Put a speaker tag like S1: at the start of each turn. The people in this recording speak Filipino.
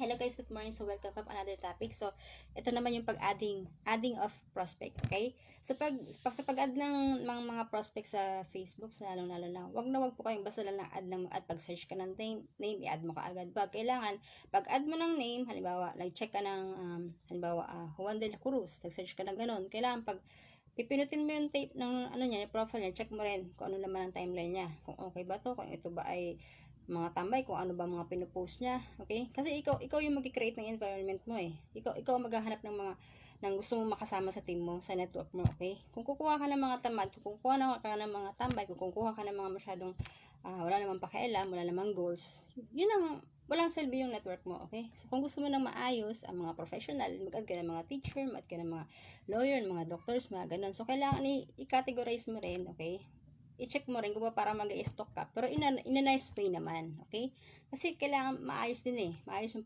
S1: Hello guys, good morning. So welcome to another topic. So ito naman yung adding of prospect, okay? So sa pag-add ng mga prospect sa Facebook, sa lalo na, wag po kayong basta lang add at pag-search ka ng name, i-add mo kaagad. Kailangan pag-add mo ng name, halimbawa, check ka ng halimbawa, Juan del Cruz, nag-search ka ng ganun. Kailangan pag pipinutin mo yung tape ng niya, yung profile niya, check mo rin kung ano naman ang timeline niya. Kung okay ba to, kung ito ba ay mga tambay, kung ano ba mga pinupost niya, okay? Kasi ikaw yung mag-create ng environment mo eh. Ikaw maghahanap ng gusto mong makasama sa team mo, sa network mo, okay? Kung kukuha ka ng mga tamad, kung kukuha ka ng mga tambay, kung kukuha ka ng mga masyadong wala namang pakialam, wala namang goals, yun ang walang silbi yung network mo, okay? So kung gusto mo nang maayos ang mga professional, mag-add ka ng mga teacher, mag-add ka ng mga lawyer, mga doctors, mga ganun. So kailangan i-categorize mo rin, okay? I-check mo rin kung ba para mag-i-stock ka. Pero in a nice way naman, okay? Kasi kailangan maayos din eh. Maayos yung